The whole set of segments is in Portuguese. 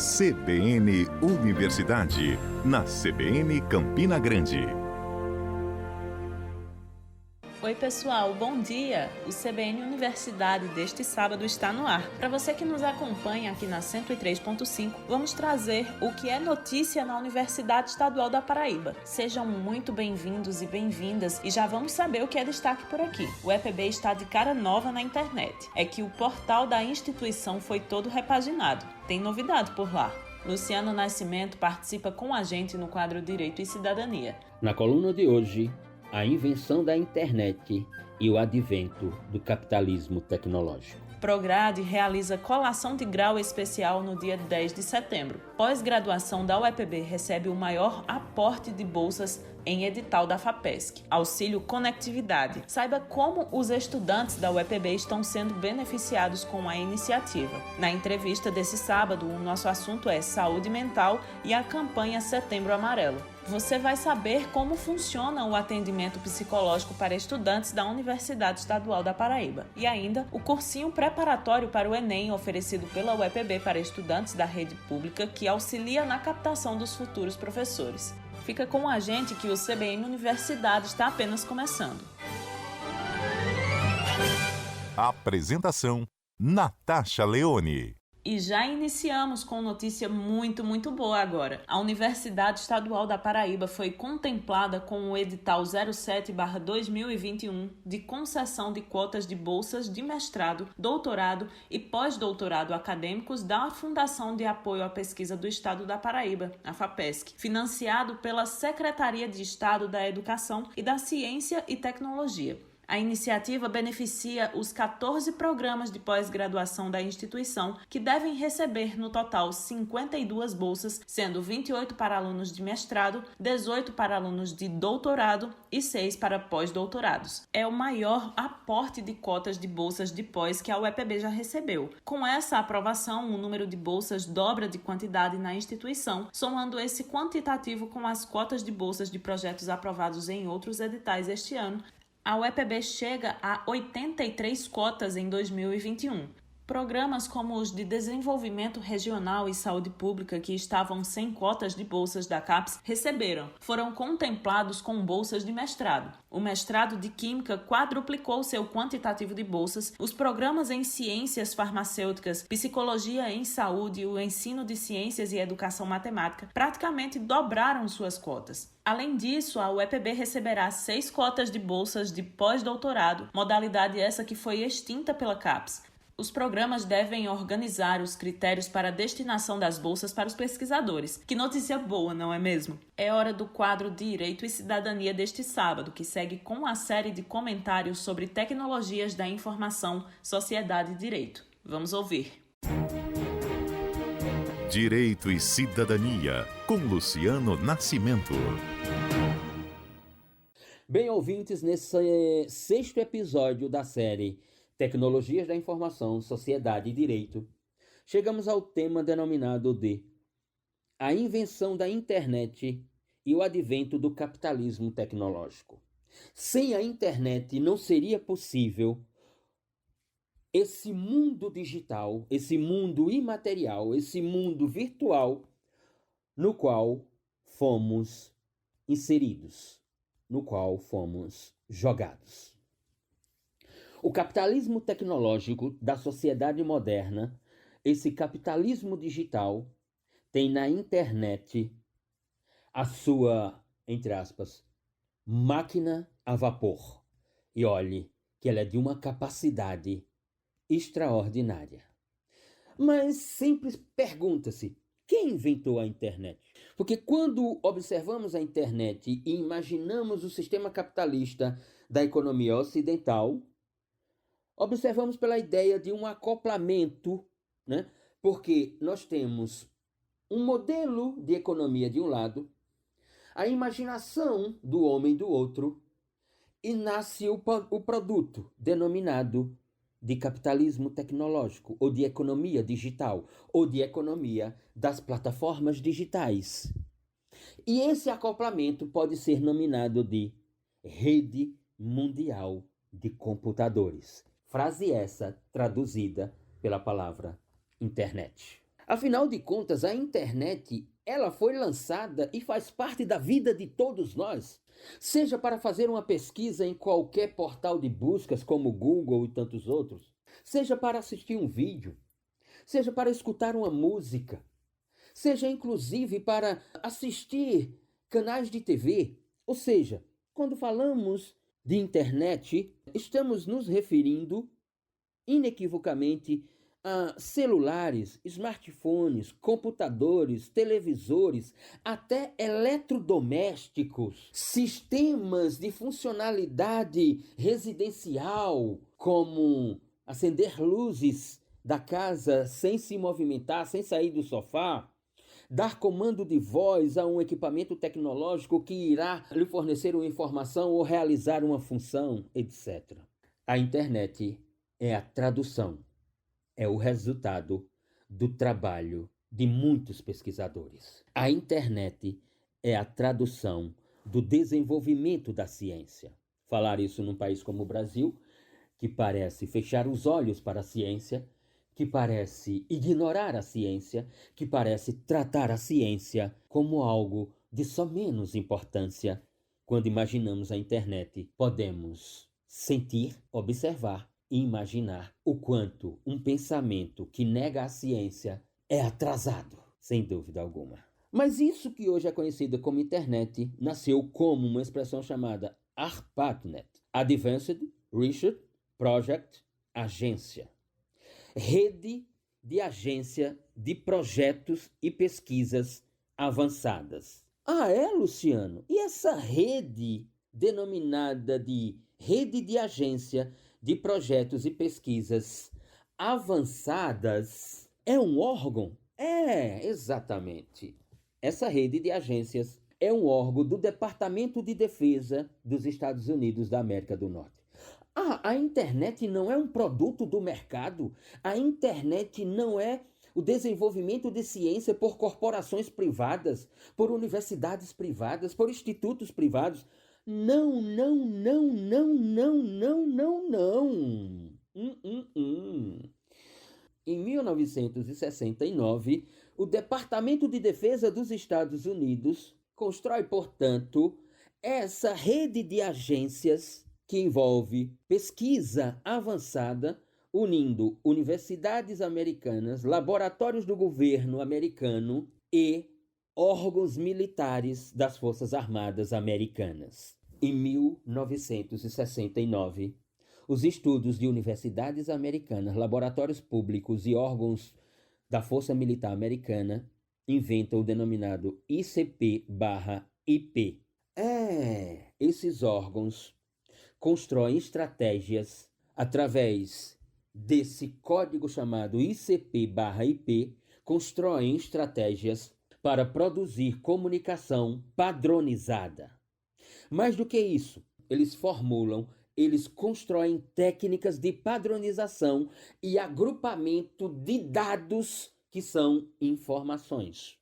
CBN Universidade, na CBN Campina Grande. Oi pessoal, bom dia! O CBN Universidade deste sábado está no ar. Para você que nos acompanha aqui na 103.5, vamos trazer o que é notícia na Universidade Estadual da Paraíba. Sejam muito bem-vindos e bem-vindas e já vamos saber o que é destaque por aqui. O EPB está de cara nova na internet. É que o portal da instituição foi todo repaginado. Tem novidade por lá. Luciano Nascimento participa com a gente no quadro Direito e Cidadania. Na coluna de hoje, a invenção da internet e o advento do capitalismo tecnológico. Prograde realiza colação de grau especial no dia 10 de setembro. Pós-graduação da UEPB recebe o maior aporte de bolsas em edital da FAPESC. Auxílio Conectividade. Saiba como os estudantes da UEPB estão sendo beneficiados com a iniciativa. Na entrevista desse sábado, o nosso assunto é saúde mental e a campanha Setembro Amarelo. Você vai saber como funciona o atendimento psicológico para estudantes da Universidade Estadual da Paraíba. E ainda, o cursinho preparatório para o Enem oferecido pela UEPB para estudantes da rede pública que auxilia na captação dos futuros professores. Fica com a gente que o CBN Universidade está apenas começando. Apresentação: Natasha Leone. E já iniciamos com notícia muito boa agora. A Universidade Estadual da Paraíba foi contemplada com o edital 07/2021 de concessão de cotas de bolsas de mestrado, doutorado e pós-doutorado acadêmicos da Fundação de Apoio à Pesquisa do Estado da Paraíba, a FAPESC, financiado pela Secretaria de Estado da Educação e da Ciência e Tecnologia. A iniciativa beneficia os 14 programas de pós-graduação da instituição, que devem receber no total 52 bolsas, sendo 28 para alunos de mestrado, 18 para alunos de doutorado e 6 para pós-doutorados. É o maior aporte de cotas de bolsas de pós que a UEPB já recebeu. Com essa aprovação, o número de bolsas dobra de quantidade na instituição, somando esse quantitativo com as cotas de bolsas de projetos aprovados em outros editais este ano. A UEPB chega a 83 cotas em 2021. Programas como os de desenvolvimento regional e saúde pública, que estavam sem cotas de bolsas da CAPES, foram contemplados com bolsas de mestrado. O mestrado de Química quadruplicou seu quantitativo de bolsas. Os programas em ciências farmacêuticas, psicologia em saúde e o ensino de ciências e educação matemática praticamente dobraram suas cotas. Além disso, a UEPB receberá 6 cotas de bolsas de pós-doutorado, modalidade essa que foi extinta pela CAPES. Os programas devem organizar os critérios para a destinação das bolsas para os pesquisadores. Que notícia boa, não é mesmo? É hora do quadro Direito e Cidadania deste sábado, que segue com a série de comentários sobre tecnologias da informação, sociedade e direito. Vamos ouvir. Direito e Cidadania, com Luciano Nascimento. Bem, ouvintes, nesse 6º episódio da série Tecnologias da Informação, Sociedade e Direito, chegamos ao tema denominado de a invenção da internet e o advento do capitalismo tecnológico. Sem a internet não seria possível esse mundo digital, esse mundo imaterial, esse mundo virtual no qual fomos inseridos, no qual fomos jogados. O capitalismo tecnológico da sociedade moderna, esse capitalismo digital, tem na internet a sua, entre aspas, máquina a vapor. E olhe que ela é de uma capacidade extraordinária. Mas sempre pergunta-se, quem inventou a internet? Porque quando observamos a internet e imaginamos o sistema capitalista da economia ocidental, observamos pela ideia de um acoplamento, né? Porque nós temos um modelo de economia de um lado, a imaginação do homem do outro, e nasce o produto denominado de capitalismo tecnológico, ou de economia digital, ou de economia das plataformas digitais. E esse acoplamento pode ser nominado de rede mundial de computadores. Frase essa traduzida pela palavra internet. Afinal de contas, a internet, ela foi lançada e faz parte da vida de todos nós. Seja para fazer uma pesquisa em qualquer portal de buscas, como Google e tantos outros, seja para assistir um vídeo, seja para escutar uma música, seja inclusive para assistir canais de TV. Ou seja, quando falamos de internet, estamos nos referindo inequivocamente a celulares, smartphones, computadores, televisores, até eletrodomésticos, sistemas de funcionalidade residencial, como acender luzes da casa sem se movimentar, sem sair do sofá, dar comando de voz a um equipamento tecnológico que irá lhe fornecer uma informação ou realizar uma função, etc. A internet é a tradução, é o resultado do trabalho de muitos pesquisadores. A internet é a tradução do desenvolvimento da ciência. Falar isso num país como o Brasil, que parece fechar os olhos para a ciência, que parece ignorar a ciência, que parece tratar a ciência como algo de só menos importância. Quando imaginamos a internet, podemos sentir, observar e imaginar o quanto um pensamento que nega a ciência é atrasado, sem dúvida alguma. Mas isso que hoje é conhecido como internet nasceu como uma expressão chamada ARPANET, Advanced Research Project Agência. Rede de agência de projetos e pesquisas avançadas. Ah, é, Luciano? E essa rede denominada de Rede de Agência de Projetos e Pesquisas Avançadas é um órgão? É, exatamente. Essa rede de agências é um órgão do Departamento de Defesa dos Estados Unidos da América do Norte. A internet não é um produto do mercado. A internet não é o desenvolvimento de ciência por corporações privadas, por universidades privadas, por institutos privados. Não, não, não, não, não, não, não, não. Em 1969, o Departamento de Defesa dos Estados Unidos constrói, portanto, essa rede de agências que envolve pesquisa avançada, unindo universidades americanas, laboratórios do governo americano e órgãos militares das Forças Armadas Americanas. Em 1969, os estudos de universidades americanas, laboratórios públicos e órgãos da Força Militar Americana inventam o denominado ICP/IP. Esses órgãos constroem estratégias através desse código chamado ICP/IP, constroem estratégias para produzir comunicação padronizada. Mais do que isso, eles formulam, eles constroem técnicas de padronização e agrupamento de dados que são informações.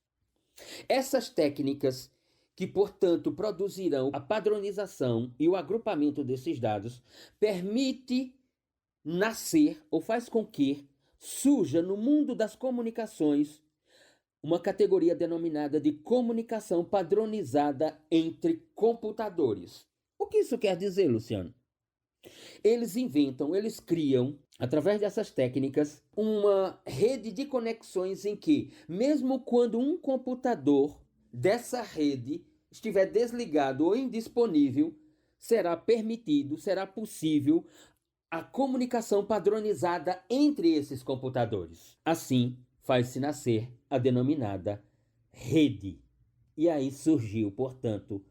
Essas técnicas que, portanto, produzirão a padronização e o agrupamento desses dados, permite nascer ou faz com que surja no mundo das comunicações uma categoria denominada de comunicação padronizada entre computadores. O que isso quer dizer, Luciano? Eles inventam, eles criam, através dessas técnicas, uma rede de conexões em que, mesmo quando um computador dessa rede estiver desligado ou indisponível, será permitido, será possível a comunicação padronizada entre esses computadores. Assim, faz-se nascer a denominada rede. E aí surgiu, portanto,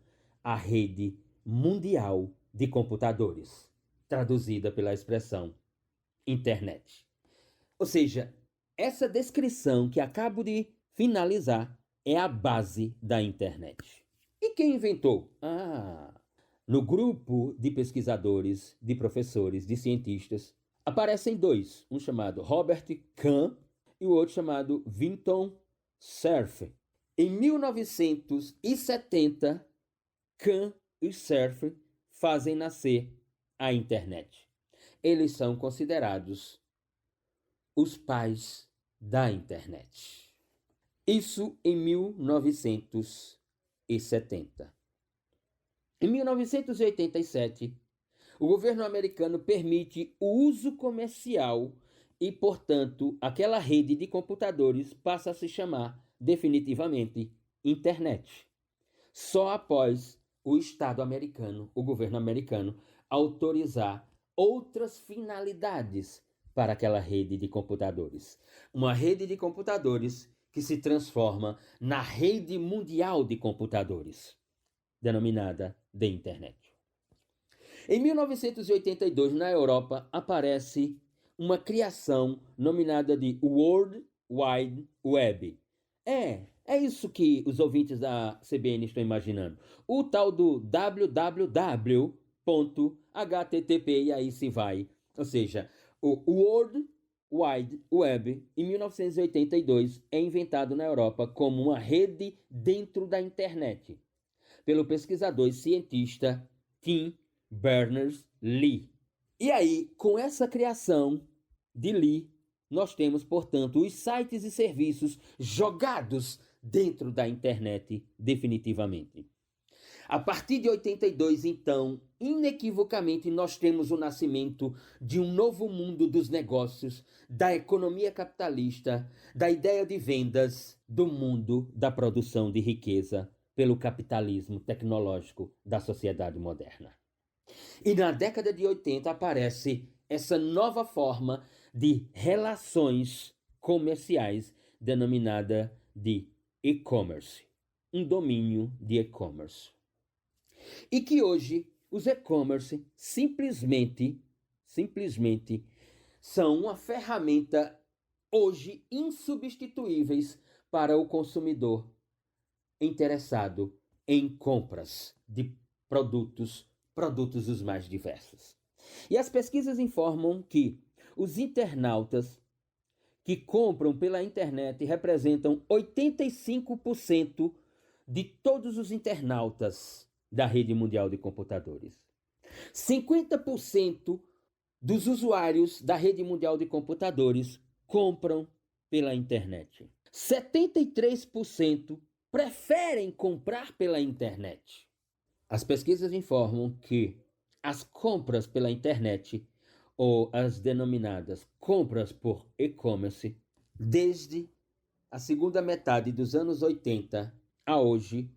a rede mundial de computadores, traduzida pela expressão internet. Ou seja, essa descrição que acabo de finalizar é a base da internet. E quem inventou? No grupo de pesquisadores, de professores, de cientistas, aparecem dois, um chamado Robert Kahn e o outro chamado Vinton Cerf. Em 1970, Kahn e Cerf fazem nascer a internet. Eles são considerados os pais da internet. Isso em 1970. Em 1987, o governo americano permite o uso comercial e, portanto, aquela rede de computadores passa a se chamar definitivamente Internet. Só após o Estado americano, o governo americano, autorizar outras finalidades para aquela rede de computadores. Uma rede de computadores que se transforma na rede mundial de computadores, denominada de Internet. Em 1982, na Europa, aparece uma criação nominada de World Wide Web. É isso que os ouvintes da CBN estão imaginando. O tal do www.http e aí se vai. Ou seja, o World Wide Web, em 1982, é inventado na Europa como uma rede dentro da internet, pelo pesquisador e cientista Tim Berners-Lee. E aí, com essa criação de Lee, nós temos, portanto, os sites e serviços jogados dentro da internet definitivamente. A partir de 82, então, inequivocamente, nós temos o nascimento de um novo mundo dos negócios, da economia capitalista, da ideia de vendas, do mundo da produção de riqueza pelo capitalismo tecnológico da sociedade moderna. E na década de 80 aparece essa nova forma de relações comerciais denominada de e-commerce, um domínio de e-commerce. E que hoje os e-commerce simplesmente são uma ferramenta hoje insubstituíveis para o consumidor interessado em compras de produtos os mais diversos. E as pesquisas informam que os internautas que compram pela internet representam 85% de todos os internautas da rede mundial de computadores. 50% dos usuários da rede mundial de computadores compram pela internet. 73% preferem comprar pela internet. As pesquisas informam que as compras pela internet, ou as denominadas compras por e-commerce, desde a segunda metade dos anos 80 a hoje,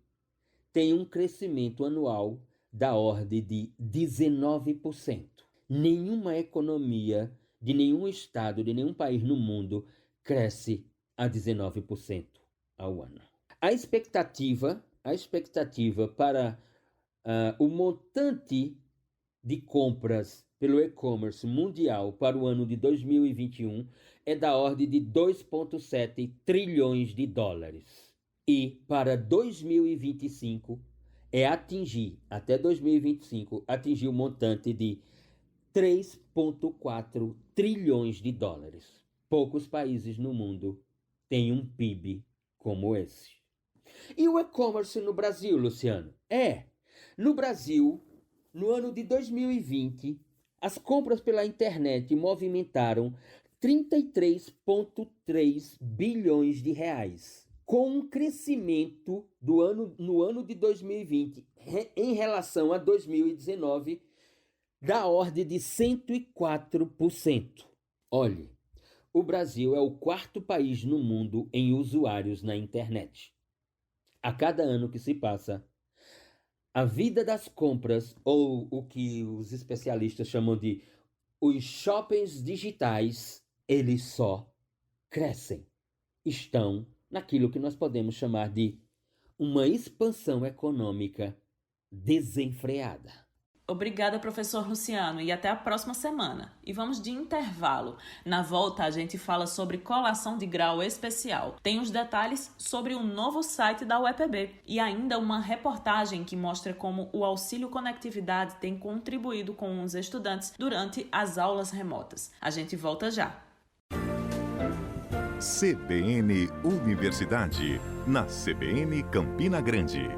tem um crescimento anual da ordem de 19%. Nenhuma economia de nenhum estado, de nenhum país no mundo cresce a 19% ao ano. A expectativa para o montante de compras pelo e-commerce mundial para o ano de 2021 é da ordem de 2,7 trilhões de dólares. E para 2025 até 2025, atingir o montante de 3,4 trilhões de dólares. Poucos países no mundo têm um PIB como esse. E o e-commerce no Brasil, Luciano? No Brasil, no ano de 2020, as compras pela internet movimentaram 33,3 bilhões de reais, com um crescimento no ano de 2020 em relação a 2019 da ordem de 104%. Olhe, o Brasil é o quarto país no mundo em usuários na internet. A cada ano que se passa, a vida das compras, ou o que os especialistas chamam de os shoppings digitais, eles só crescem. Estão naquilo que nós podemos chamar de uma expansão econômica desenfreada. Obrigada, professor Luciano, e até a próxima semana. E vamos de intervalo. Na volta, a gente fala sobre colação de grau especial. Tem os detalhes sobre o novo site da UEPB e ainda uma reportagem que mostra como o auxílio conectividade tem contribuído com os estudantes durante as aulas remotas. A gente volta já. CBN Universidade, na CBN Campina Grande.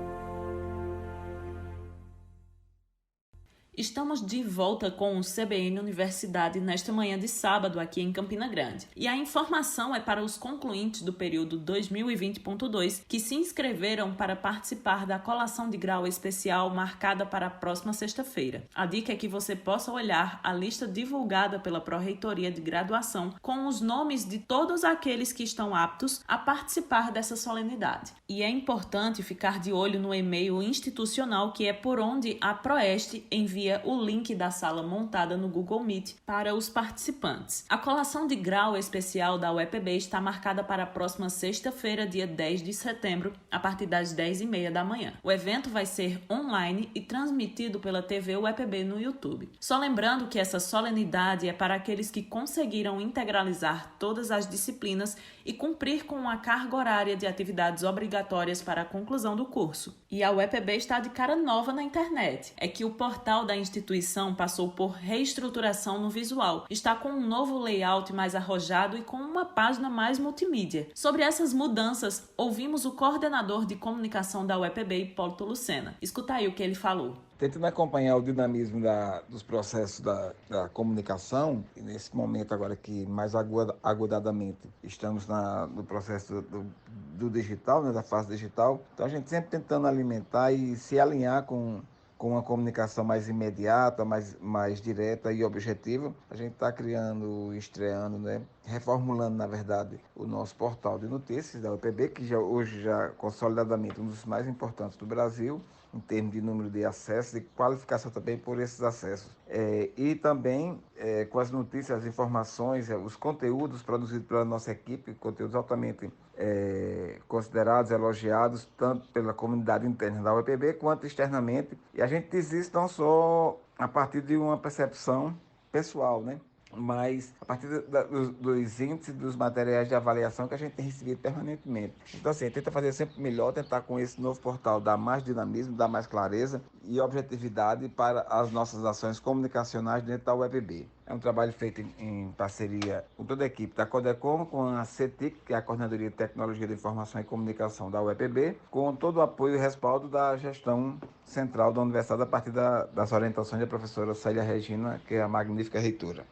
Estamos de volta com o CBN Universidade nesta manhã de sábado aqui em Campina Grande. E a informação é para os concluintes do período 2020.2 que se inscreveram para participar da colação de grau especial marcada para a próxima sexta-feira. A dica é que você possa olhar a lista divulgada pela Pró-Reitoria de Graduação com os nomes de todos aqueles que estão aptos a participar dessa solenidade. E é importante ficar de olho no e-mail institucional, que é por onde a Proeste envia o link da sala montada no Google Meet para os participantes. A colação de grau especial da UEPB está marcada para a próxima sexta-feira, dia 10 de setembro, a partir das 10h30 da manhã. O evento vai ser online e transmitido pela TV UEPB no YouTube. Só lembrando que essa solenidade é para aqueles que conseguiram integralizar todas as disciplinas e cumprir com a carga horária de atividades obrigatórias para a conclusão do curso. E a UEPB está de cara nova na internet. É que o portal da instituição passou por reestruturação no visual. Está com um novo layout mais arrojado e com uma página mais multimídia. Sobre essas mudanças, ouvimos o coordenador de comunicação da UEPB, Hipólito Lucena. Escuta aí o que ele falou. Tentando acompanhar o dinamismo dos processos da comunicação, e nesse momento agora que mais agudadamente estamos no processo do digital, né, da fase digital, então a gente sempre tentando alimentar e se alinhar com uma comunicação mais imediata, mais direta e objetiva. A gente está estreando, né, reformulando, na verdade, o nosso portal de notícias da UEPB, que hoje já consolidadamente um dos mais importantes do Brasil, em termos de número de acessos e qualificação também por esses acessos. E também com as notícias, as informações, os conteúdos produzidos pela nossa equipe, conteúdos altamente considerados, elogiados, tanto pela comunidade interna da UEPB quanto externamente. E a gente diz isso não só a partir de uma percepção pessoal, né? Mas a partir dos índices dos materiais de avaliação que a gente tem recebido permanentemente. Então, assim, tenta fazer sempre melhor, tentar com esse novo portal dar mais dinamismo, dar mais clareza e objetividade para as nossas ações comunicacionais dentro da UEPB. É um trabalho feito em parceria com toda a equipe da Codecom, com a CETIC, que é a Coordenadoria de Tecnologia da Informação e Comunicação da UEPB, com todo o apoio e respaldo da gestão central da Universidade a partir das orientações da professora Célia Regina, que é a magnífica reitora.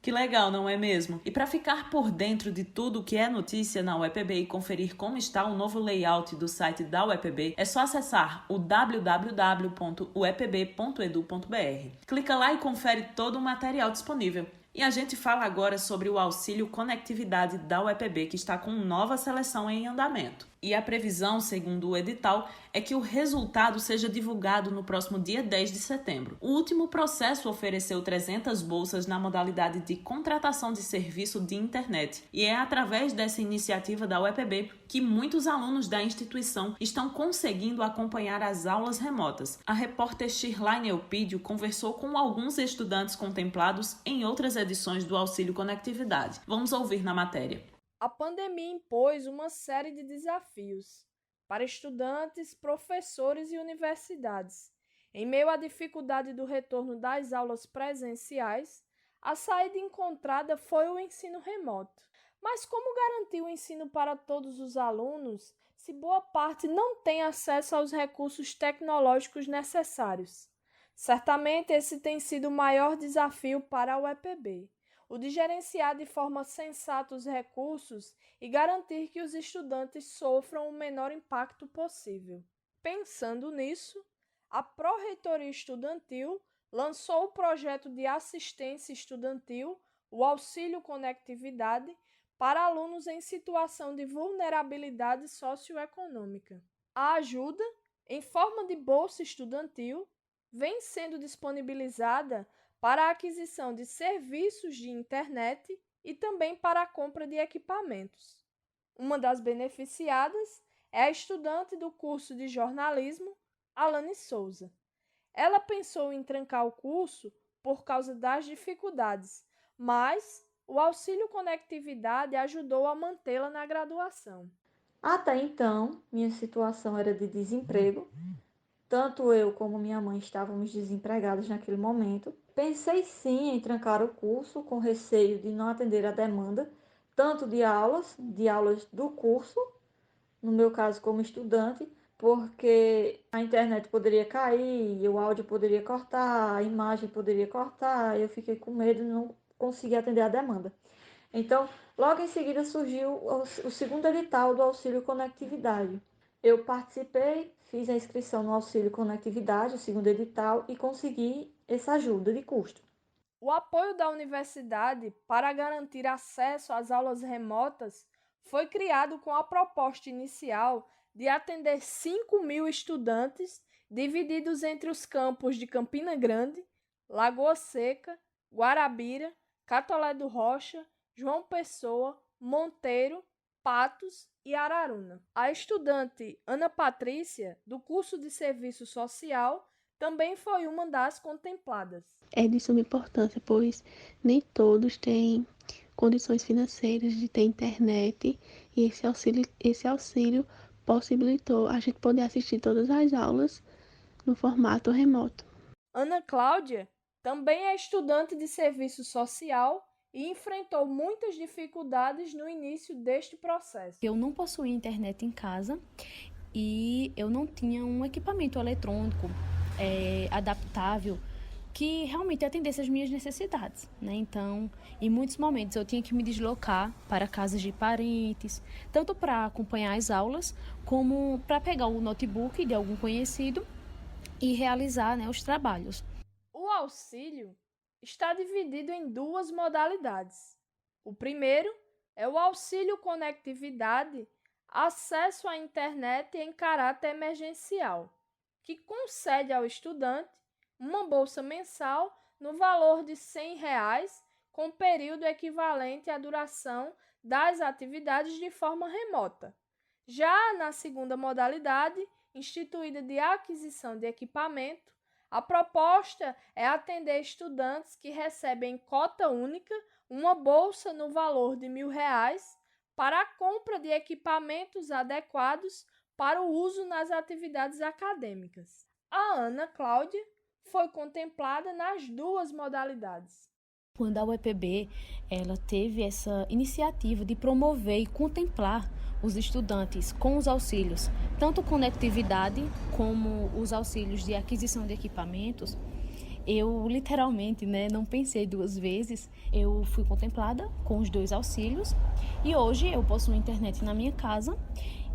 Que legal, não é mesmo? E para ficar por dentro de tudo que é notícia na UEPB e conferir como está o novo layout do site da UEPB, é só acessar o www.uepb.edu.br. Clica lá e confere todo o material disponível. E a gente fala agora sobre o auxílio conectividade da UEPB, que está com nova seleção em andamento. E a previsão, segundo o edital, é que o resultado seja divulgado no próximo dia 10 de setembro. O último processo ofereceu 300 bolsas na modalidade de contratação de serviço de internet. E é através dessa iniciativa da UEPB que muitos alunos da instituição estão conseguindo acompanhar as aulas remotas. A repórter Shirlane Elpidio conversou com alguns estudantes contemplados em outras edições do Auxílio Conectividade. Vamos ouvir na matéria. A pandemia impôs uma série de desafios para estudantes, professores e universidades. Em meio à dificuldade do retorno das aulas presenciais, a saída encontrada foi o ensino remoto. Mas como garantir o ensino para todos os alunos se boa parte não tem acesso aos recursos tecnológicos necessários? Certamente esse tem sido o maior desafio para a UEPB. O de gerenciar de forma sensata os recursos e garantir que os estudantes sofram o menor impacto possível. Pensando nisso, a Pró-Reitoria Estudantil lançou o projeto de assistência estudantil, o Auxílio Conectividade, para alunos em situação de vulnerabilidade socioeconômica. A ajuda, em forma de bolsa estudantil, vem sendo disponibilizada para a aquisição de serviços de internet e também para a compra de equipamentos. Uma das beneficiadas é a estudante do curso de jornalismo, Alane Souza. Ela pensou em trancar o curso por causa das dificuldades, mas o auxílio conectividade ajudou a mantê-la na graduação. Até então, minha situação era de desemprego. Tanto eu como minha mãe estávamos desempregados naquele momento. Pensei sim em trancar o curso, com receio de não atender a demanda, tanto de aulas do curso, no meu caso como estudante, porque a internet poderia cair, o áudio poderia cortar, a imagem poderia cortar, eu fiquei com medo de não conseguir atender a demanda. Então, logo em seguida surgiu o segundo edital do Auxílio Conectividade. Eu participei, fiz a inscrição no Auxílio Conectividade, o segundo edital, e consegui essa ajuda de custo. O apoio da universidade para garantir acesso às aulas remotas foi criado com a proposta inicial de atender 5.000 estudantes divididos entre os campos de Campina Grande, Lagoa Seca, Guarabira, Catolé do Rocha, João Pessoa, Monteiro, Patos e Araruna. A estudante Ana Patrícia, do curso de Serviço Social, também foi uma das contempladas. É de suma importância, pois nem todos têm condições financeiras de ter internet e esse auxílio possibilitou a gente poder assistir todas as aulas no formato remoto. Ana Cláudia também é estudante de serviço social e enfrentou muitas dificuldades no início deste processo. Eu não possuía internet em casa e eu não tinha um equipamento eletrônico adaptável que realmente atendesse às minhas necessidades, né? Então, em muitos momentos eu tinha que me deslocar para casas de parentes, tanto para acompanhar as aulas, como para pegar o notebook de algum conhecido e realizar, né, os trabalhos. O auxílio está dividido em duas modalidades. O primeiro é o auxílio conectividade, acesso à internet em caráter emergencial, que concede ao estudante uma bolsa mensal no valor de R$ 100, com período equivalente à duração das atividades de forma remota. Já na segunda modalidade, instituída de aquisição de equipamento, a proposta é atender estudantes que recebem em cota única uma bolsa no valor de R$ 1.000 para a compra de equipamentos adequados para o uso nas atividades acadêmicas. A Ana Cláudia foi contemplada nas duas modalidades. Quando a UEPB ela teve essa iniciativa de promover e contemplar os estudantes com os auxílios, tanto conectividade como os auxílios de aquisição de equipamentos, eu literalmente, não pensei duas vezes, eu fui contemplada com os dois auxílios e hoje eu possuo internet na minha casa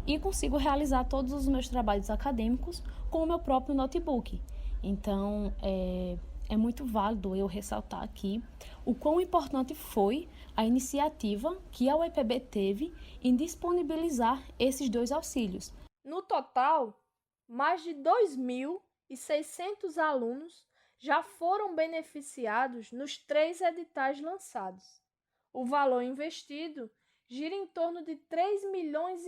e consigo realizar todos os meus trabalhos acadêmicos com o meu próprio notebook. Então, é muito válido eu ressaltar aqui o quão importante foi a iniciativa que a UEPB teve em disponibilizar esses dois auxílios. No total, mais de 2.600 alunos já foram beneficiados nos 3 editais lançados. O valor investido gira em torno de R$3,5 milhões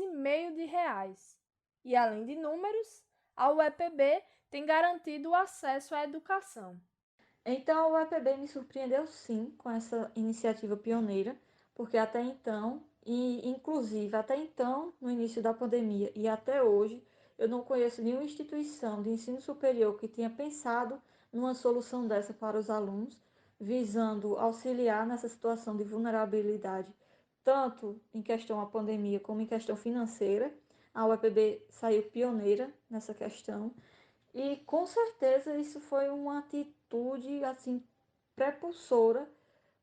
de reais. E, além de números, a UEPB tem garantido o acesso à educação. Então, a UEPB me surpreendeu sim com essa iniciativa pioneira, porque até então, no início da pandemia e até hoje, eu não conheço nenhuma instituição de ensino superior que tenha pensado numa solução dessa para os alunos, visando auxiliar nessa situação de vulnerabilidade, tanto em questão à pandemia como em questão financeira. A UEPB saiu pioneira nessa questão e, com certeza, isso foi uma atitude assim prepulsora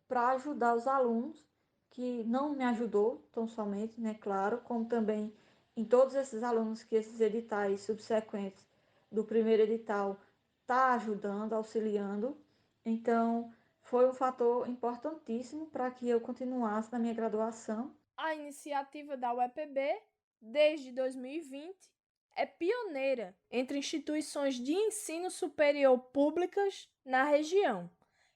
para ajudar os alunos, que não me ajudou tão somente, claro, como também em todos esses alunos que esses editais subsequentes do primeiro edital está ajudando, auxiliando. Então, foi um fator importantíssimo para que eu continuasse na minha graduação. A iniciativa da UEPB, desde 2020, é pioneira entre instituições de ensino superior públicas na região.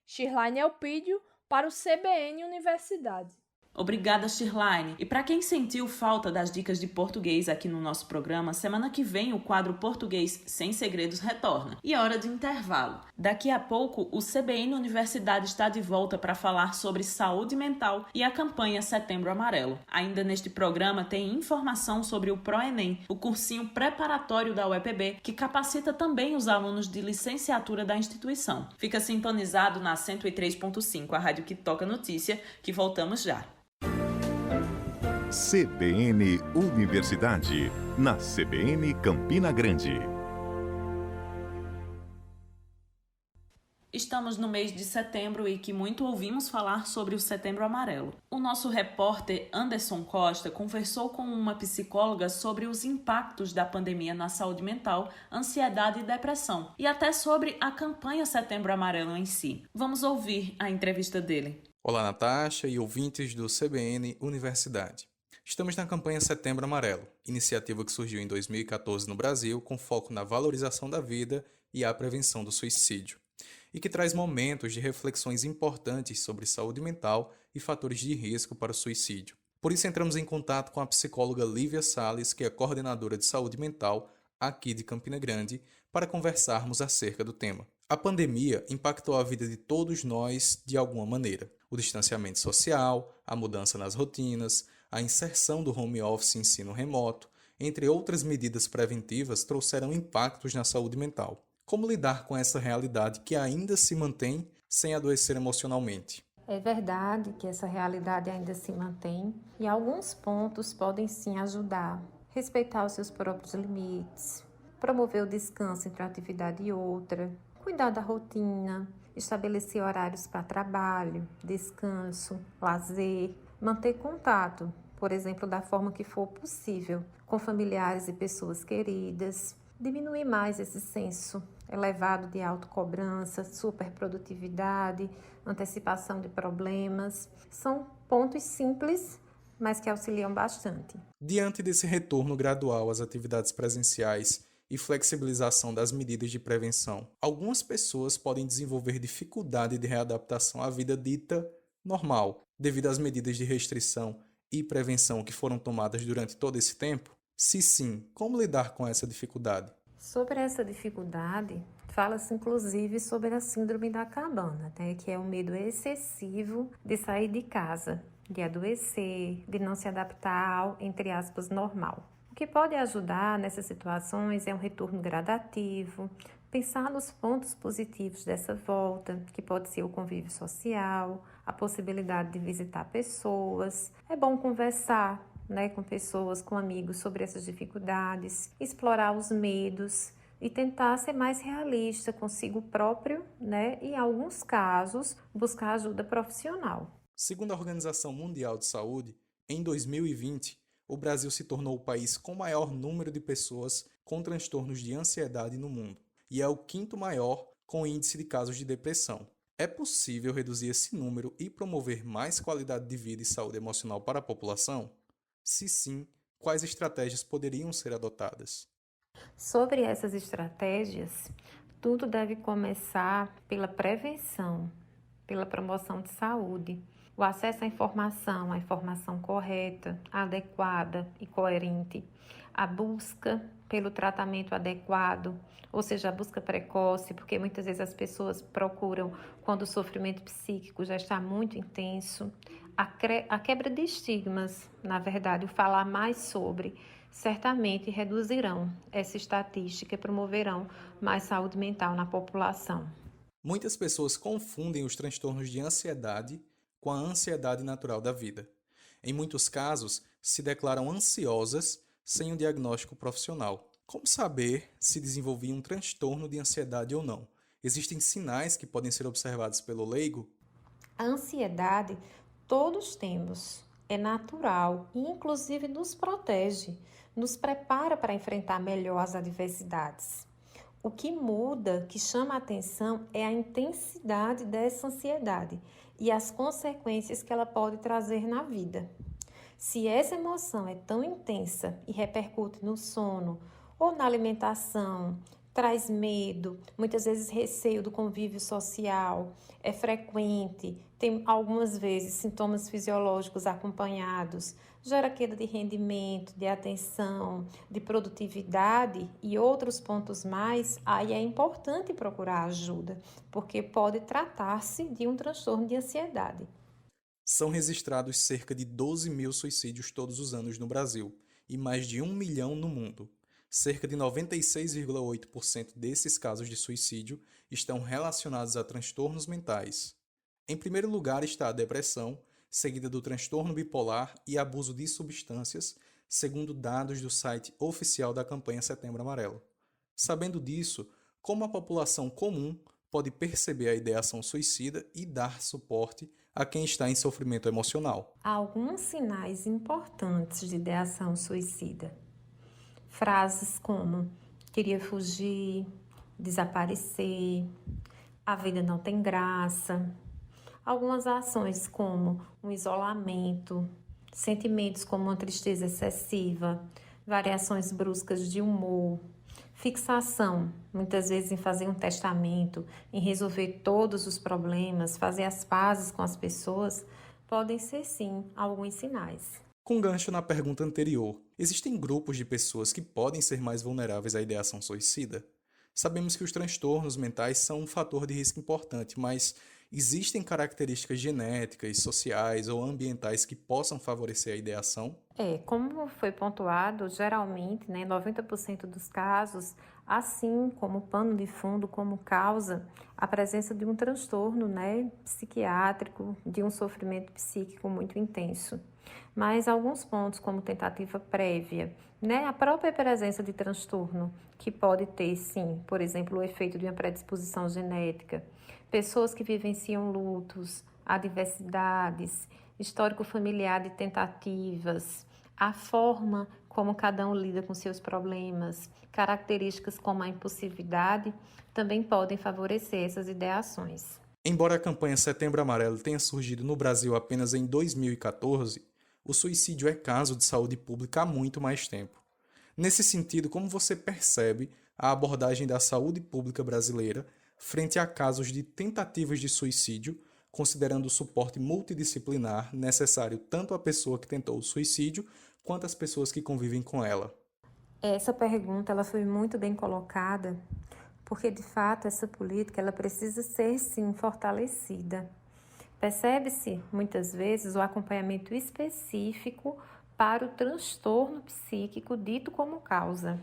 Shirlane Elpidio, para o CBN Universidade. Obrigada, Shirlane. E para quem sentiu falta das dicas de português aqui no nosso programa, semana que vem o quadro Português Sem Segredos retorna. E hora de intervalo. Daqui a pouco, o CBN Universidade está de volta para falar sobre saúde mental e a campanha Setembro Amarelo. Ainda neste programa tem informação sobre o ProEnem, o cursinho preparatório da UEPB, que capacita também os alunos de licenciatura da instituição. Fica sintonizado na 103.5, a rádio que toca notícia, que voltamos já. CBN Universidade, na CBN Campina Grande. Estamos no mês de setembro e que muito ouvimos falar sobre o Setembro Amarelo. O nosso repórter Anderson Costa conversou com uma psicóloga sobre os impactos da pandemia na saúde mental, ansiedade e depressão, e até sobre a campanha Setembro Amarelo em si. Vamos ouvir a entrevista dele. Olá, Natasha e ouvintes do CBN Universidade. Estamos na campanha Setembro Amarelo, iniciativa que surgiu em 2014 no Brasil com foco na valorização da vida e a prevenção do suicídio, e que traz momentos de reflexões importantes sobre saúde mental e fatores de risco para o suicídio. Por isso entramos em contato com a psicóloga Lívia Salles, que é coordenadora de saúde mental aqui de Campina Grande, para conversarmos acerca do tema. A pandemia impactou a vida de todos nós de alguma maneira. O distanciamento social, a mudança nas rotinas, a inserção do home office e ensino remoto, entre outras medidas preventivas, trouxeram impactos na saúde mental. Como lidar com essa realidade que ainda se mantém sem adoecer emocionalmente? É verdade que essa realidade ainda se mantém e alguns pontos podem sim ajudar. Respeitar os seus próprios limites, promover o descanso entre uma atividade e outra, cuidar da rotina, estabelecer horários para trabalho, descanso, lazer, manter contato, por exemplo, da forma que for possível, com familiares e pessoas queridas, diminuir mais esse senso elevado de autocobrança, superprodutividade, antecipação de problemas. São pontos simples, mas que auxiliam bastante. Diante desse retorno gradual às atividades presenciais e flexibilização das medidas de prevenção, algumas pessoas podem desenvolver dificuldade de readaptação à vida dita normal, devido às medidas de restrição e prevenção que foram tomadas durante todo esse tempo? Se sim, como lidar com essa dificuldade? Sobre essa dificuldade, fala-se inclusive sobre a síndrome da cabana, né, que é o medo excessivo de sair de casa, de adoecer, de não se adaptar ao, entre aspas, normal. O que pode ajudar nessas situações é um retorno gradativo, pensar nos pontos positivos dessa volta, que pode ser o convívio social, a possibilidade de visitar pessoas. É bom conversar, com pessoas, com amigos sobre essas dificuldades, explorar os medos e tentar ser mais realista consigo próprio, e em alguns casos buscar ajuda profissional. Segundo a Organização Mundial de Saúde, em 2020, o Brasil se tornou o país com maior número de pessoas com transtornos de ansiedade no mundo e é o quinto maior com índice de casos de depressão. É possível reduzir esse número e promover mais qualidade de vida e saúde emocional para a população? Se sim, quais estratégias poderiam ser adotadas? Sobre essas estratégias, tudo deve começar pela prevenção, pela promoção de saúde, o acesso à informação correta, adequada e coerente, a busca pelo tratamento adequado, ou seja, a busca precoce, porque muitas vezes as pessoas procuram quando o sofrimento psíquico já está muito intenso. A quebra de estigmas, na verdade, o falar mais sobre, certamente reduzirão essa estatística e promoverão mais saúde mental na população. Muitas pessoas confundem os transtornos de ansiedade com a ansiedade natural da vida. Em muitos casos, se declaram ansiosas sem um diagnóstico profissional. Como saber se desenvolvi um transtorno de ansiedade ou não? Existem sinais que podem ser observados pelo leigo? A ansiedade todos temos, é natural e inclusive nos protege, nos prepara para enfrentar melhor as adversidades. O que muda, que chama a atenção, é a intensidade dessa ansiedade e as consequências que ela pode trazer na vida. Se essa emoção é tão intensa e repercute no sono ou na alimentação, traz medo, muitas vezes receio do convívio social, é frequente, tem algumas vezes sintomas fisiológicos acompanhados, gera queda de rendimento, de atenção, de produtividade e outros pontos mais, aí é importante procurar ajuda, porque pode tratar-se de um transtorno de ansiedade. São registrados cerca de 12 mil suicídios todos os anos no Brasil e mais de 1 milhão no mundo. Cerca de 96,8% desses casos de suicídio estão relacionados a transtornos mentais. Em primeiro lugar está a depressão, seguida do transtorno bipolar e abuso de substâncias, segundo dados do site oficial da campanha Setembro Amarelo. Sabendo disso, como a população comum pode perceber a ideação suicida e dar suporte a quem está em sofrimento emocional? Há alguns sinais importantes de ideação suicida. Frases como queria fugir, desaparecer, a vida não tem graça. Algumas ações como um isolamento, sentimentos como uma tristeza excessiva, variações bruscas de humor, fixação, muitas vezes em fazer um testamento, em resolver todos os problemas, fazer as pazes com as pessoas, podem ser sim alguns sinais. Com gancho na pergunta anterior, existem grupos de pessoas que podem ser mais vulneráveis à ideação suicida? Sabemos que os transtornos mentais são um fator de risco importante, mas existem características genéticas, sociais ou ambientais que possam favorecer a ideação? Como foi pontuado, geralmente, 90% dos casos, assim como pano de fundo, como causa, a presença de um transtorno psiquiátrico, de um sofrimento psíquico muito intenso. Mas alguns pontos, como tentativa prévia, a própria presença de transtorno, que pode ter, sim, por exemplo, o efeito de uma predisposição genética, pessoas que vivenciam lutos, adversidades, histórico familiar de tentativas, a forma como cada um lida com seus problemas, características como a impulsividade, também podem favorecer essas ideações. Embora a campanha Setembro Amarelo tenha surgido no Brasil apenas em 2014, o suicídio é caso de saúde pública há muito mais tempo. Nesse sentido, como você percebe a abordagem da saúde pública brasileira frente a casos de tentativas de suicídio, considerando o suporte multidisciplinar necessário tanto à pessoa que tentou o suicídio quanto às pessoas que convivem com ela? Essa pergunta ela foi muito bem colocada, porque de fato essa política ela precisa ser sim fortalecida. Percebe-se muitas vezes o acompanhamento específico para o transtorno psíquico dito como causa.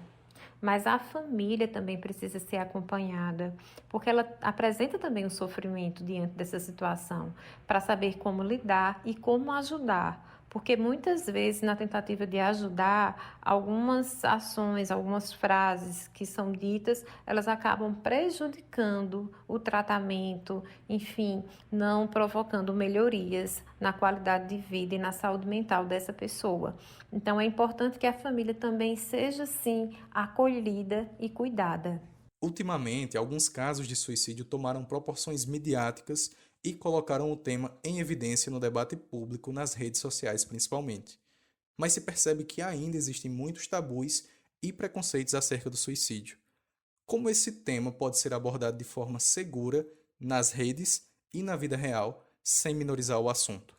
Mas a família também precisa ser acompanhada, porque ela apresenta também um sofrimento diante dessa situação, para saber como lidar e como ajudar. Porque muitas vezes, na tentativa de ajudar, algumas ações, algumas frases que são ditas, elas acabam prejudicando o tratamento, enfim, não provocando melhorias na qualidade de vida e na saúde mental dessa pessoa. Então, é importante que a família também seja, sim, acolhida e cuidada. Ultimamente, alguns casos de suicídio tomaram proporções midiáticas e colocaram o tema em evidência no debate público, nas redes sociais principalmente. Mas se percebe que ainda existem muitos tabus e preconceitos acerca do suicídio. Como esse tema pode ser abordado de forma segura nas redes e na vida real, sem minorizar o assunto?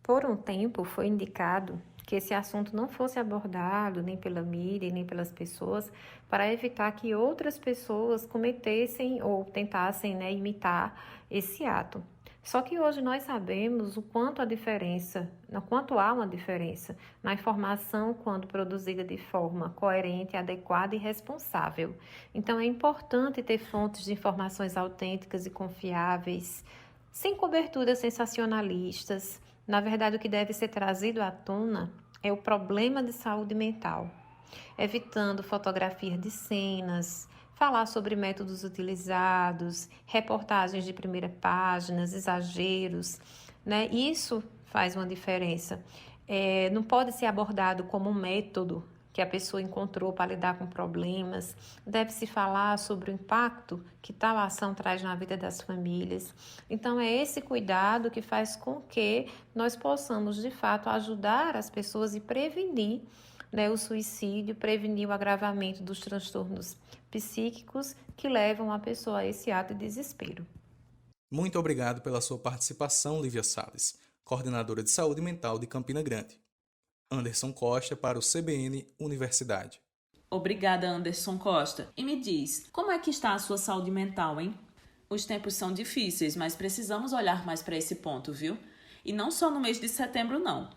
Por um tempo foi indicado que esse assunto não fosse abordado nem pela mídia, nem pelas pessoas, para evitar que outras pessoas cometessem ou tentassem imitar esse ato. Só que hoje nós sabemos o quanto há uma diferença na informação quando produzida de forma coerente, adequada e responsável. Então é importante ter fontes de informações autênticas e confiáveis, sem coberturas sensacionalistas. Na verdade, o que deve ser trazido à tona é o problema de saúde mental, evitando fotografias de cenas, falar sobre métodos utilizados, reportagens de primeira página, exageros, Isso faz uma diferença. Não pode ser abordado como um método que a pessoa encontrou para lidar com problemas. Deve-se falar sobre o impacto que tal ação traz na vida das famílias. Então, é esse cuidado que faz com que nós possamos, de fato, ajudar as pessoas e prevenir o suicídio, prevenir o agravamento dos transtornos psíquicos que levam a pessoa a esse ato de desespero. Muito obrigado pela sua participação, Lívia Salles, coordenadora de saúde mental de Campina Grande. Anderson Costa para o CBN Universidade. Obrigada, Anderson Costa. E me diz, como é que está a sua saúde mental, hein? Os tempos são difíceis, mas precisamos olhar mais para esse ponto, viu? E não só no mês de setembro, não.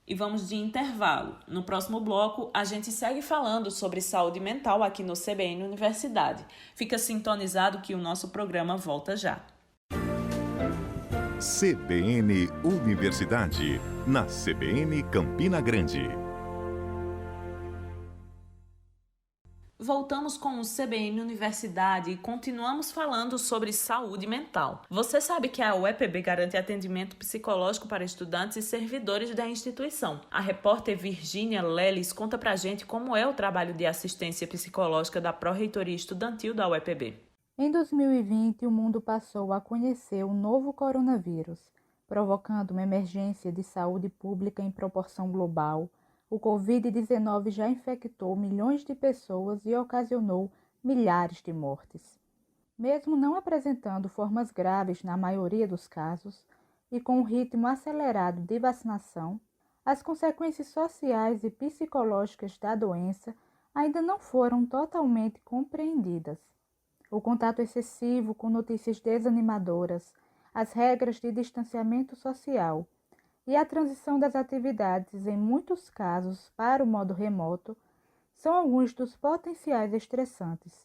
E vamos de intervalo. No próximo bloco, a gente segue falando sobre saúde mental aqui no CBN Universidade. Fica sintonizado que o nosso programa volta já. CBN Universidade, na CBN Campina Grande. Voltamos com o CBN Universidade e continuamos falando sobre saúde mental. Você sabe que a UEPB garante atendimento psicológico para estudantes e servidores da instituição. A repórter Virgínia Leles conta pra gente como é o trabalho de assistência psicológica da Pró-Reitoria Estudantil da UEPB. Em 2020, o mundo passou a conhecer o novo coronavírus, provocando uma emergência de saúde pública em proporção global. O Covid-19 já infectou milhões de pessoas e ocasionou milhares de mortes. Mesmo não apresentando formas graves na maioria dos casos e com um ritmo acelerado de vacinação, as consequências sociais e psicológicas da doença ainda não foram totalmente compreendidas. O contato excessivo com notícias desanimadoras, as regras de distanciamento social e a transição das atividades, em muitos casos, para o modo remoto, são alguns dos potenciais estressantes.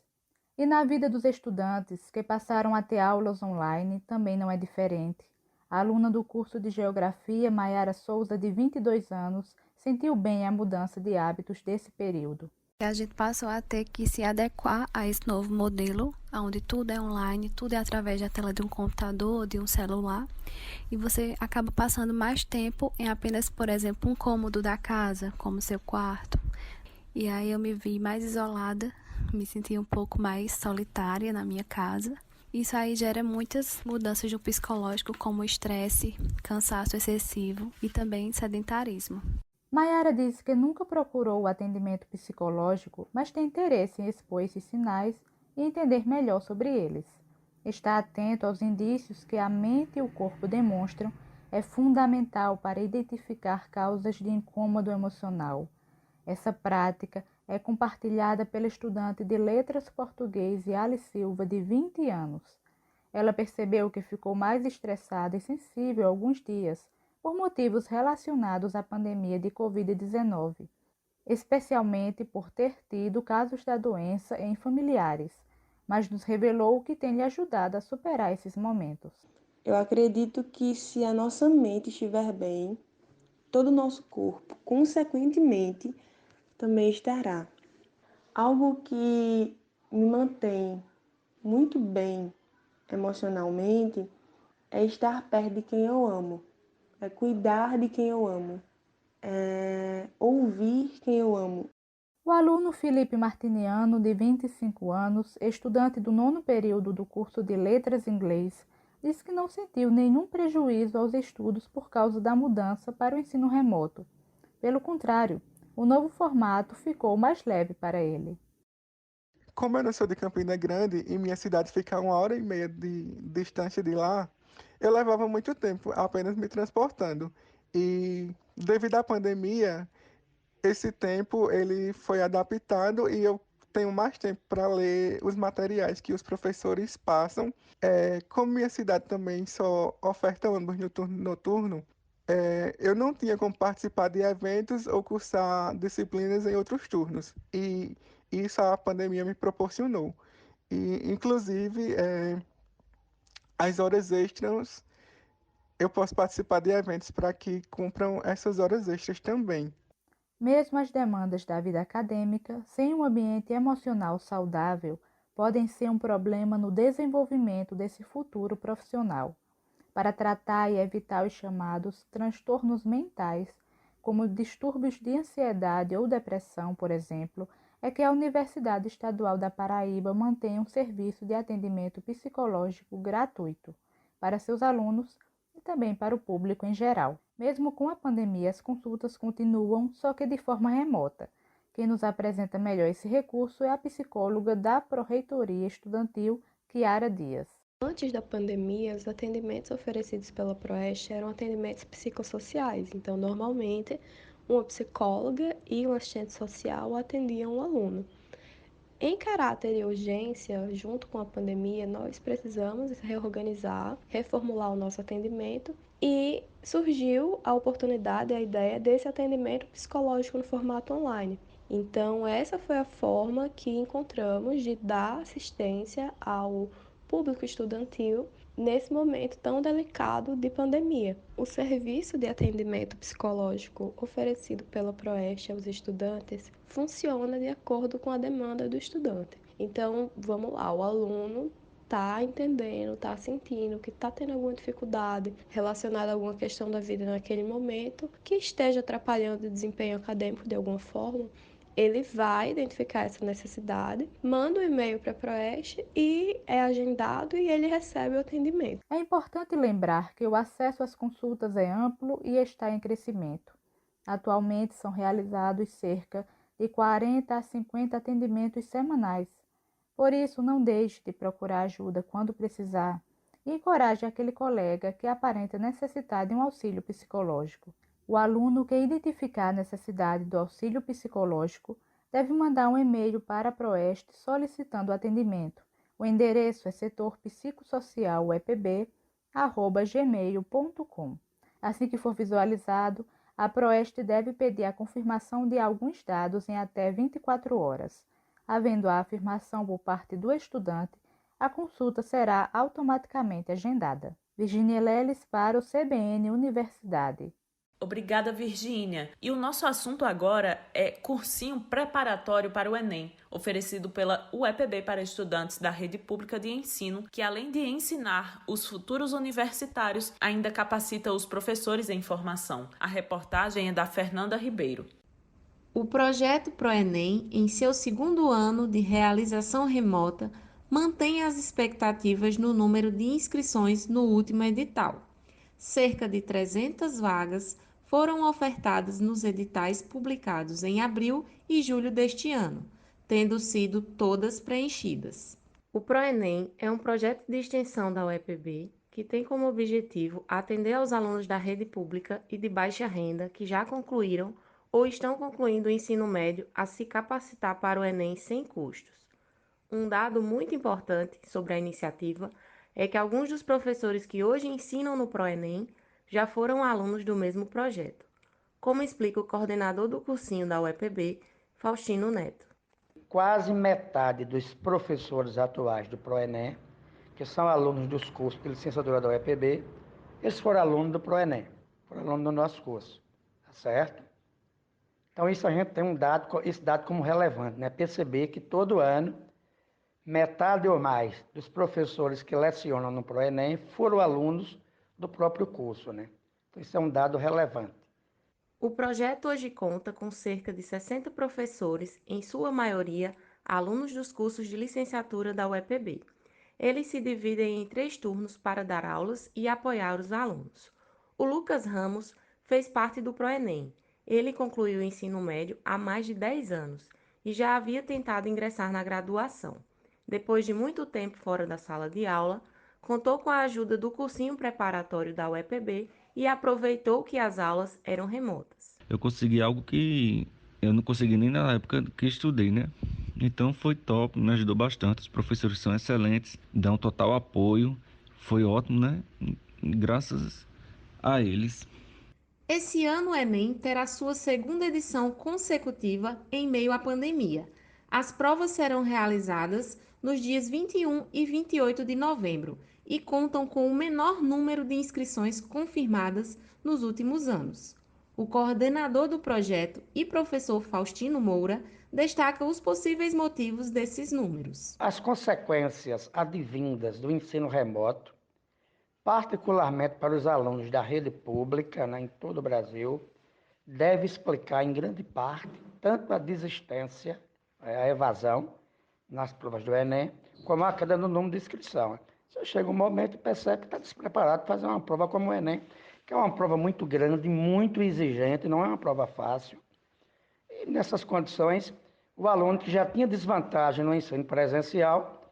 E na vida dos estudantes que passaram a ter aulas online também não é diferente. A aluna do curso de Geografia, Maiara Souza, de 22 anos, sentiu bem a mudança de hábitos desse período. A gente passou a ter que se adequar a esse novo modelo, onde tudo é online, tudo é através da tela de um computador, de um celular, e você acaba passando mais tempo em apenas, por exemplo, um cômodo da casa, como seu quarto. E aí eu me vi mais isolada, me senti um pouco mais solitária na minha casa. Isso aí gera muitas mudanças no psicológico, como estresse, cansaço excessivo e também sedentarismo. Maiara disse que nunca procurou o atendimento psicológico, mas tem interesse em expor esses sinais e entender melhor sobre eles. Estar atento aos indícios que a mente e o corpo demonstram é fundamental para identificar causas de incômodo emocional. Essa prática é compartilhada pela estudante de Letras Português Yali Silva, de 20 anos. Ela percebeu que ficou mais estressada e sensível alguns dias, por motivos relacionados à pandemia de Covid-19, especialmente por ter tido casos da doença em familiares, mas nos revelou que tem lhe ajudado a superar esses momentos. Eu acredito que se a nossa mente estiver bem, todo o nosso corpo, consequentemente, também estará. Algo que me mantém muito bem emocionalmente é estar perto de quem eu amo. É cuidar de quem eu amo, é ouvir quem eu amo. O aluno Felipe Martiniano, de 25 anos, estudante do 9º período do curso de Letras Inglês, disse que não sentiu nenhum prejuízo aos estudos por causa da mudança para o ensino remoto. Pelo contrário, o novo formato ficou mais leve para ele. Como eu não sou de Campina Grande e minha cidade fica a 1h30 de distância de lá, eu levava muito tempo apenas me transportando. E devido à pandemia, esse tempo ele foi adaptado e eu tenho mais tempo para ler os materiais que os professores passam. Como minha cidade também só oferta ônibus noturno, eu não tinha como participar de eventos ou cursar disciplinas em outros turnos. E isso a pandemia me proporcionou. E, inclusive, as horas extras, eu posso participar de eventos para que cumpram essas horas extras também. Mesmo as demandas da vida acadêmica, sem um ambiente emocional saudável, podem ser um problema no desenvolvimento desse futuro profissional. Para tratar e evitar os chamados transtornos mentais, como distúrbios de ansiedade ou depressão, por exemplo, é que a Universidade Estadual da Paraíba mantém um serviço de atendimento psicológico gratuito para seus alunos e também para o público em geral. Mesmo com a pandemia, as consultas continuam, só que de forma remota. Quem nos apresenta melhor esse recurso é a psicóloga da Pró-Reitoria Estudantil, Kiara Dias. Antes da pandemia, os atendimentos oferecidos pela Proeste eram atendimentos psicossociais. Então, normalmente, uma psicóloga e um assistente social atendiam o aluno. Em caráter de urgência, junto com a pandemia, nós precisamos reorganizar, reformular o nosso atendimento e surgiu a oportunidade, a ideia desse atendimento psicológico no formato online. Então, essa foi a forma que encontramos de dar assistência ao público estudantil nesse momento tão delicado de pandemia. O serviço de atendimento psicológico oferecido pela Proeste aos estudantes funciona de acordo com a demanda do estudante. Então, vamos lá, o aluno está entendendo, está sentindo que está tendo alguma dificuldade relacionada a alguma questão da vida naquele momento, que esteja atrapalhando o desempenho acadêmico de alguma forma, ele vai identificar essa necessidade, manda um e-mail para a Proeste e é agendado e ele recebe o atendimento. É importante lembrar que o acesso às consultas é amplo e está em crescimento. Atualmente são realizados cerca de 40 a 50 atendimentos semanais. Por isso, não deixe de procurar ajuda quando precisar e encoraje aquele colega que aparenta necessitar de um auxílio psicológico. O aluno que identificar a necessidade do auxílio psicológico deve mandar um e-mail para a Proeste solicitando atendimento. O endereço é setorpsicossocialupb@gmail.com. Assim que for visualizado, a Proeste deve pedir a confirmação de alguns dados em até 24 horas. Havendo a afirmação por parte do estudante, a consulta será automaticamente agendada. Virginia Leles para o CBN Universidade. Obrigada, Virgínia. E o nosso assunto agora é cursinho preparatório para o Enem, oferecido pela UEPB para estudantes da rede pública de ensino, que além de ensinar os futuros universitários, ainda capacita os professores em formação. A reportagem é da Fernanda Ribeiro. O projeto ProEnem, em seu segundo ano de realização remota, mantém as expectativas no número de inscrições no último edital. Cerca de 300 vagas foram ofertadas nos editais publicados em abril e julho deste ano, tendo sido todas preenchidas. O ProEnem é um projeto de extensão da UEPB que tem como objetivo atender aos alunos da rede pública e de baixa renda que já concluíram ou estão concluindo o ensino médio a se capacitar para o Enem sem custos. Um dado muito importante sobre a iniciativa é que alguns dos professores que hoje ensinam no ProEnem já foram alunos do mesmo projeto, como explica o coordenador do cursinho da UEPB, Faustino Neto. Quase metade dos professores atuais do ProEnem, que são alunos dos cursos de licenciatura da UEPB, eles foram alunos do ProEnem, foram alunos do nosso curso, tá certo? Então, isso a gente tem esse dado como relevante, né? Perceber que todo ano, metade ou mais dos professores que lecionam no ProEnem foram alunos do próprio curso, né? Então, isso é um dado relevante. O projeto hoje conta com cerca de 60 professores, em sua maioria alunos dos cursos de licenciatura da UEPB. Eles se dividem em 3 turnos para dar aulas e apoiar os alunos. O Lucas Ramos fez parte do ProEnem. Ele concluiu o ensino médio há mais de 10 anos e já havia tentado ingressar na graduação. Depois de muito tempo fora da sala de aula, contou com a ajuda do cursinho preparatório da UEPB e aproveitou que as aulas eram remotas. Eu consegui algo que eu não consegui nem na época que estudei, né? Então foi top, me ajudou bastante. Os professores são excelentes, dão total apoio. Foi ótimo, né? Graças a eles. Esse ano o Enem terá sua segunda edição consecutiva em meio à pandemia. As provas serão realizadas nos dias 21 e 28 de novembro e contam com o menor número de inscrições confirmadas nos últimos anos. O coordenador do projeto e professor Faustino Moura destaca os possíveis motivos desses números. As consequências advindas do ensino remoto, particularmente para os alunos da rede pública, né, em todo o Brasil, deve explicar em grande parte tanto a desistência, a evasão nas provas do Enem, como a queda no número de inscrição. Você chega um momento e percebe que está despreparado para fazer uma prova como o Enem, que é uma prova muito grande, muito exigente, não é uma prova fácil. E nessas condições, o aluno que já tinha desvantagem no ensino presencial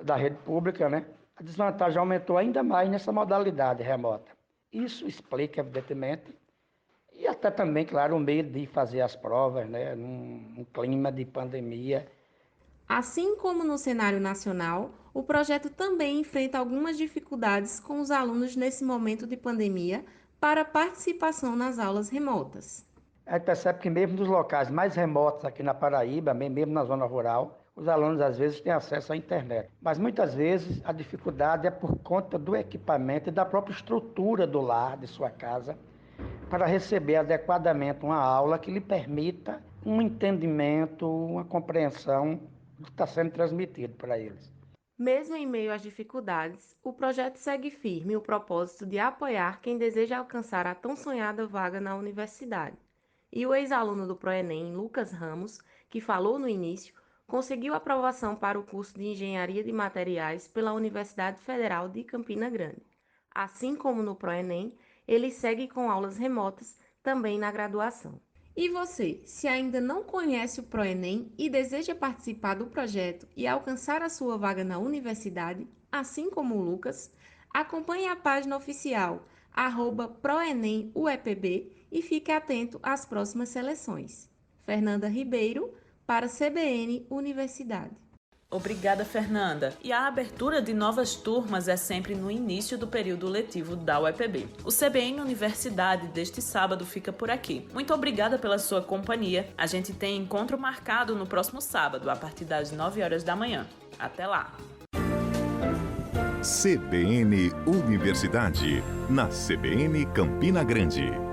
da rede pública, né, a desvantagem aumentou ainda mais nessa modalidade remota. Isso explica, evidentemente, e até também, claro, o medo de fazer as provas, né, num clima de pandemia. Assim como no cenário nacional, o projeto também enfrenta algumas dificuldades com os alunos nesse momento de pandemia para a participação nas aulas remotas. A gente percebe que mesmo nos locais mais remotos aqui na Paraíba, mesmo na zona rural, os alunos às vezes têm acesso à internet. Mas muitas vezes a dificuldade é por conta do equipamento e da própria estrutura do lar, de sua casa, para receber adequadamente uma aula que lhe permita um entendimento, uma compreensão do que está sendo transmitido para eles. Mesmo em meio às dificuldades, o projeto segue firme o propósito de apoiar quem deseja alcançar a tão sonhada vaga na universidade. E o ex-aluno do ProEnem, Lucas Ramos, que falou no início, conseguiu aprovação para o curso de Engenharia de Materiais pela Universidade Federal de Campina Grande. Assim como no ProEnem, ele segue com aulas remotas também na graduação. E você, se ainda não conhece o ProEnem e deseja participar do projeto e alcançar a sua vaga na universidade, assim como o Lucas, acompanhe a página oficial @ProEnemUEPB e fique atento às próximas seleções. Fernanda Ribeiro, para CBN Universidade. Obrigada, Fernanda. E a abertura de novas turmas é sempre no início do período letivo da UEPB. O CBN Universidade deste sábado fica por aqui. Muito obrigada pela sua companhia. A gente tem encontro marcado no próximo sábado, a partir das 9 horas da manhã. Até lá! CBN Universidade, na CBN Campina Grande.